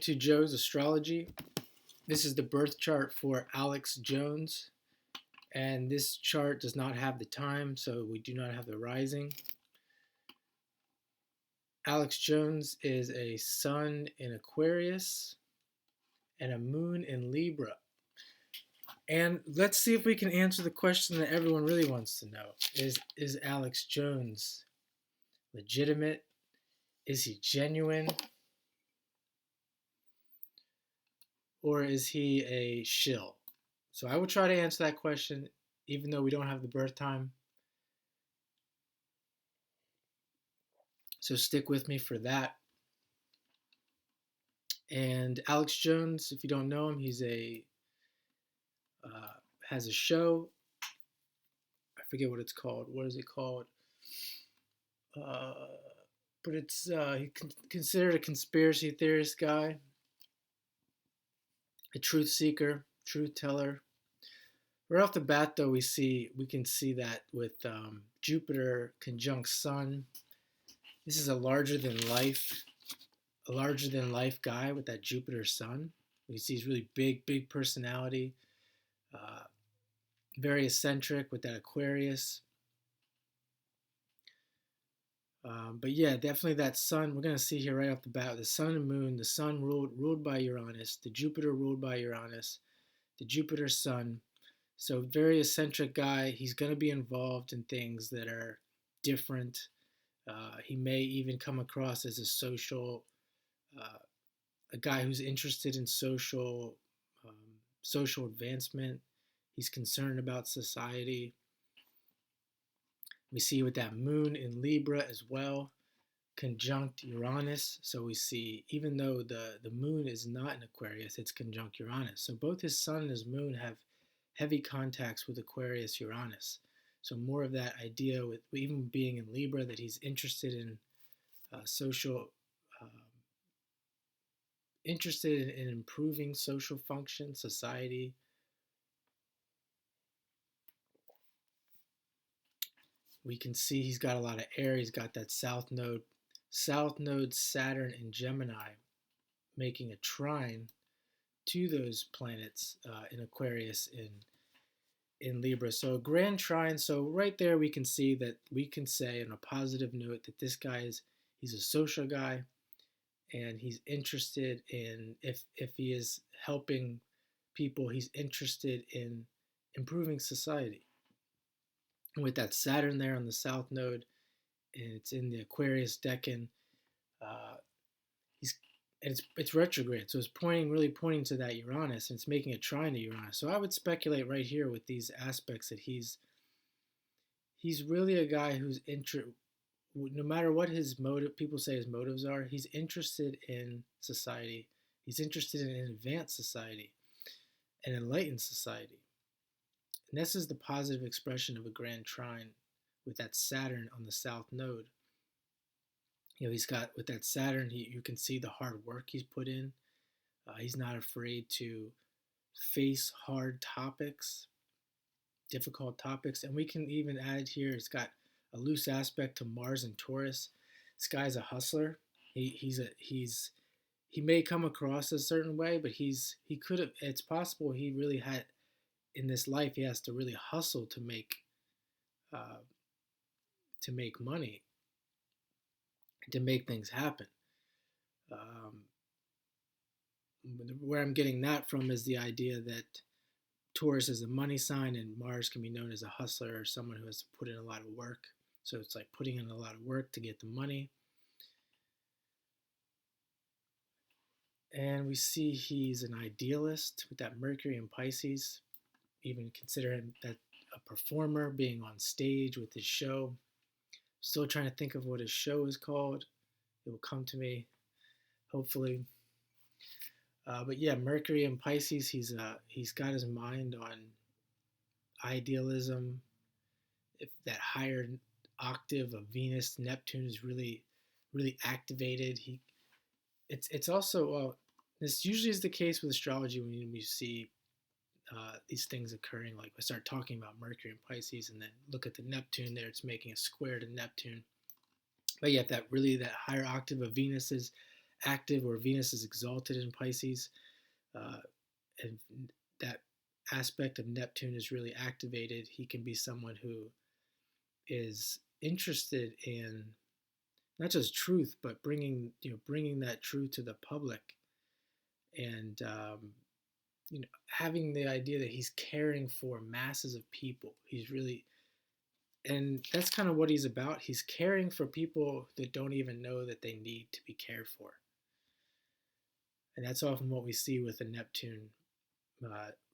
To Joe's Astrology. This is the birth chart for Alex Jones, and this chart does not have the time, so we do not have the rising. Alex Jones is a sun in Aquarius and a moon in Libra. And let's see if we can answer the question that everyone really wants to know. Is Alex Jones legitimate? Is he genuine? Or is he a shill? So I will try to answer that question even though we don't have the birth time. So stick with me for that. And Alex Jones, if you don't know him, he's has a show. I forget what it's called. What is it called? Uh, but it's he's considered a conspiracy theorist guy, a truth seeker, truth teller. Right off the bat, though, we can see that with Jupiter conjunct Sun. This is a larger than life guy with that Jupiter Sun. We see he's really big personality, very eccentric with that Aquarius. But yeah, definitely that Sun. We're gonna see here right off the bat the Sun and Moon. The Sun ruled by Uranus. The Jupiter ruled by Uranus. The Jupiter Sun. So very eccentric guy. He's gonna be involved in things that are different. He may even come across as a guy who's interested in social advancement. He's concerned about society. We see with that moon in Libra as well, conjunct Uranus. So we see, even though the moon is not in Aquarius, it's conjunct Uranus. So both his sun and his moon have heavy contacts with Aquarius Uranus. So more of that idea with even being in Libra that he's interested in interested in improving social function, society. We can see he's got a lot of air. He's got that South Node Saturn in Gemini, making a trine to those planets in Aquarius in Libra. So a grand trine. So right there we can see that we can say on a positive note that this guy he's a social guy, and he's interested in if he is helping people, he's interested in improving society. And with that Saturn there on the South Node, and it's in the Aquarius decan, uh, he's and it's retrograde, so it's really pointing to that Uranus, and it's making a trine to Uranus. So I would speculate right here with these aspects that he's really a guy who's no matter what his motive, people say his motives are, he's interested in society. He's interested in an advanced society, an enlightened society. And this is the positive expression of a grand trine with that Saturn on the South Node. He's got, with that Saturn, you can see the hard work he's put in. He's not afraid to face hard topics, difficult topics. And we can even add here, it's got a loose aspect to Mars and Taurus. This guy's a hustler. He may come across a certain way, but it's possible he really had, in this life, he has to really hustle to make money, to make things happen. Where I'm getting that from is the idea that Taurus is a money sign, and Mars can be known as a hustler or someone who has to put in a lot of work. So it's like putting in a lot of work to get the money. And we see he's an idealist with that Mercury in Pisces. Even consider him that a performer, being on stage with his show. Still trying to think of what his show is called. It will come to me, hopefully. But yeah, Mercury in Pisces, he's got his mind on idealism. If that higher octave of Venus, Neptune is really activated, it's also this usually is the case with astrology when you see these things occurring. Like I start talking about Mercury and Pisces, and then look at the Neptune there; it's making a square to Neptune. But yeah, that higher octave of Venus is active, or Venus is exalted in Pisces, and that aspect of Neptune is really activated, he can be someone who is interested in not just truth, but bringing that truth to the public, and having the idea that he's caring for masses of people. He's really, and that's kind of what he's about. He's caring for people that don't even know that they need to be cared for, and that's often what we see with the Neptune,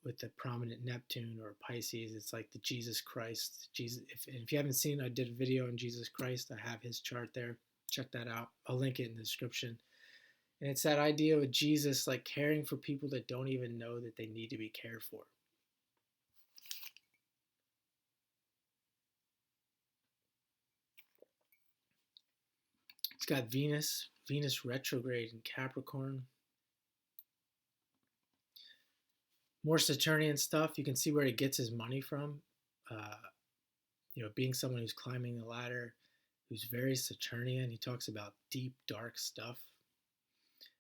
with the prominent Neptune or Pisces. It's like the Jesus Christ. Jesus. If you haven't seen, I did a video on Jesus Christ. I have his chart there. Check that out. I'll link it in the description. And it's that idea of Jesus like caring for people that don't even know that they need to be cared for. It's got Venus retrograde in Capricorn. More Saturnian stuff. You can see where he gets his money from. Being someone who's climbing the ladder, who's very Saturnian. He talks about deep, dark stuff.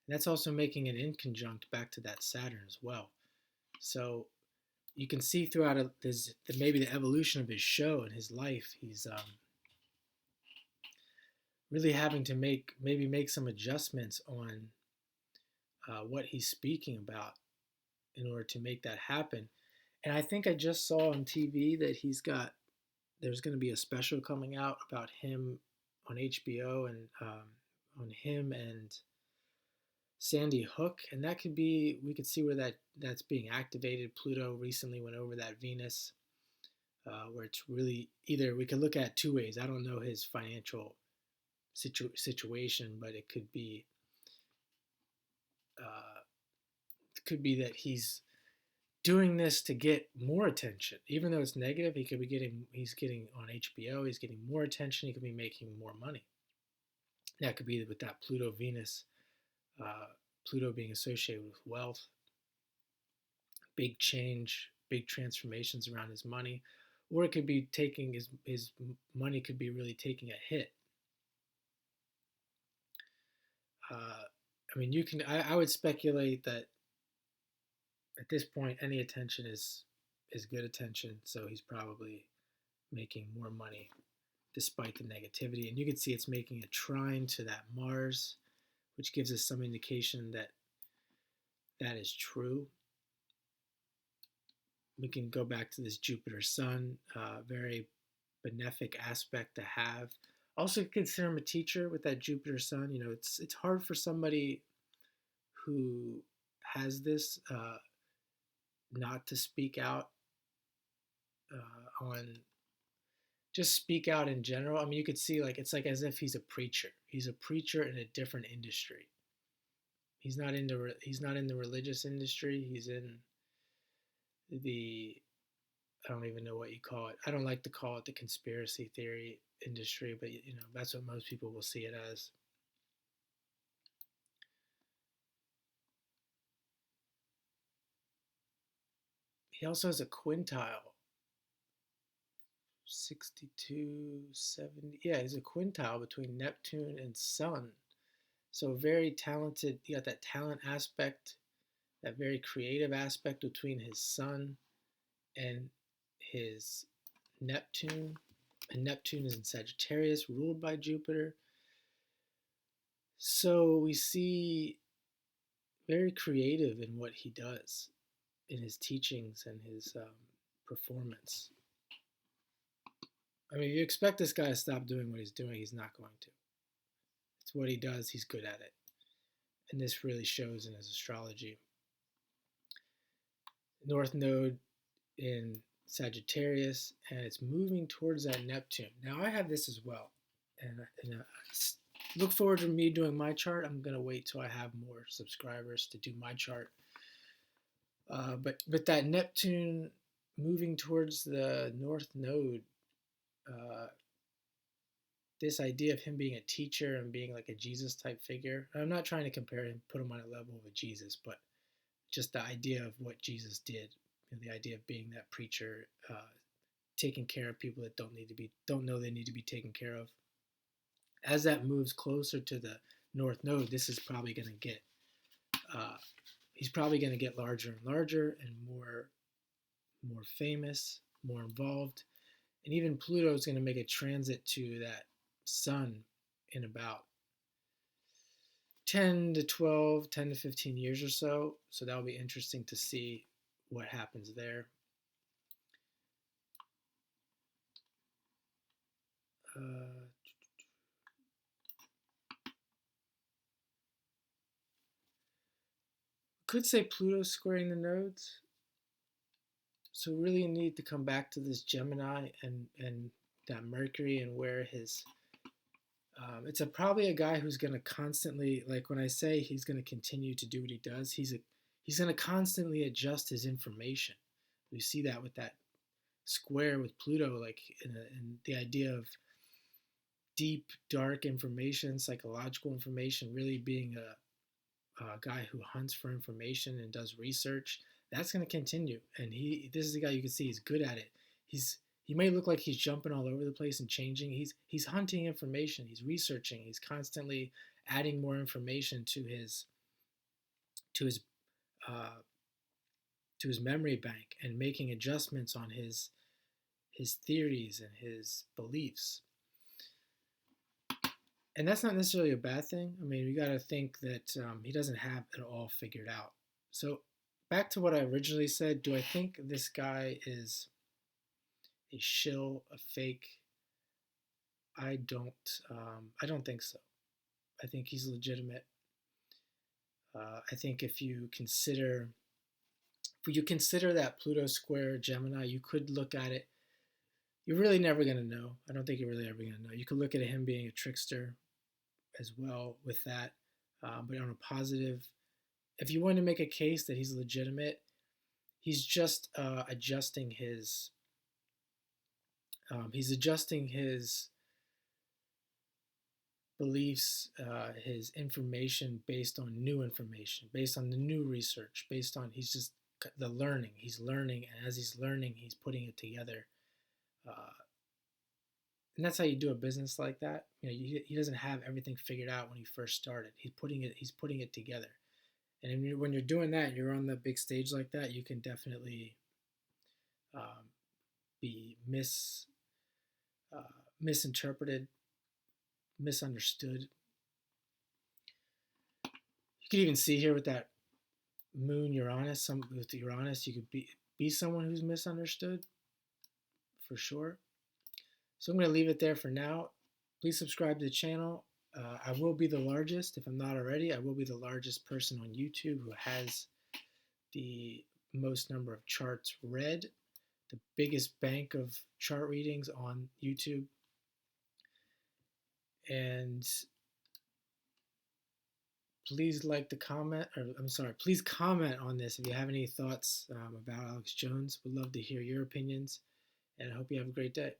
And that's also making an inconjunct back to that Saturn as well. So you can see throughout maybe the evolution of his show and his life, he's really having to make some adjustments on what he's speaking about in order to make that happen. And I think I just saw on TV that there's going to be a special coming out about him on HBO, and on him and Sandy Hook, and we could see where that's being activated. Pluto recently went over that Venus, where it's really either, we could look at two ways. I don't know his financial situation, but it could be that he's doing this to get more attention, even though it's negative. He's getting on HBO, he's getting more attention, he could be making more money. That could be with that Pluto Venus, Pluto being associated with wealth, big change, big transformations around his money, or it could be taking his money could be really taking a hit. I would speculate that at this point, any attention is good attention, so he's probably making more money despite the negativity. And you can see it's making a trine to that Mars, which gives us some indication that that is true. We can go back to this Jupiter Sun, very benefic aspect to have. Also consider him a teacher with that Jupiter Sun. It's hard for somebody who has this not to speak out speak out in general. You could see it's like as if he's a preacher. He's a preacher in a different industry. He's not in the religious industry. He's in the, I don't even know what you call it. I don't like to call it the conspiracy theory industry, but that's what most people will see it as. He also has a quintile, 62, 70. Yeah, he's a quintile between Neptune and Sun. So very talented. You got that talent aspect, that very creative aspect between his Sun and his Neptune. And Neptune is in Sagittarius, ruled by Jupiter. So we see very creative in what he does, in his teachings and his performance. If you expect this guy to stop doing what he's doing, he's not going to. It's what he does, he's good at it. And this really shows in his astrology. North Node in Sagittarius, and it's moving towards that Neptune. Now I have this as well, and look forward to me doing my chart. I'm going to wait till I have more subscribers to do my chart. But that Neptune moving towards the North Node, this idea of him being a teacher and being like a Jesus type figure. I'm not trying to compare him, put him on a level of a Jesus, but just the idea of what Jesus did, the idea of being that preacher, taking care of people that don't know they need to be taken care of. As that moves closer to the North Node, this is probably going to get, he's probably going to get larger and larger and more famous, more involved. And even Pluto is going to make a transit to that Sun in about 10 to 12, 10 to 15 years or so. So that'll be interesting to see what happens there. Could say Pluto squaring the nodes. So really you need to come back to this Gemini and that Mercury and where his it's probably a guy who's going to constantly, like when I say he's going to continue to do what he does, he's going to constantly adjust his information. We see that with that square with Pluto, like in the idea of deep, dark information, psychological information, really being a guy who hunts for information and does research. That's going to continue, and this is the guy you can see he's good at it. He may look like he's jumping all over the place and changing. He's hunting information. He's researching. He's constantly adding more information to his memory bank and making adjustments on his theories and his beliefs. And that's not necessarily a bad thing. I mean, we got to think that he doesn't have it all figured out. So back to what I originally said, do I think this guy is a shill, a fake? I don't think so. I think he's legitimate. I think if you consider that Pluto square Gemini, you could look at it. You're really never going to know. I don't think you're really ever going to know. You could look at him being a trickster as well with that, but on a positive, if you want to make a case that he's legitimate, he's just adjusting his beliefs, his information based on new information, based on the new research, based on he's learning, and as he's learning, he's putting it together. And that's how you do a business like that. You know, he doesn't have everything figured out when he first started. He's putting it together. And when you're doing that, you're on the big stage like that, you can definitely be misinterpreted, misunderstood. You could even see here with that Moon Uranus, with Uranus, you could be someone who's misunderstood for sure. So I'm going to leave it there for now. Please subscribe to the channel. I will be the largest, if I'm not already, I will be the largest person on YouTube who has the most number of charts read, the biggest bank of chart readings on YouTube. And please please comment on this if you have any thoughts about Alex Jones. Would love to hear your opinions, and I hope you have a great day.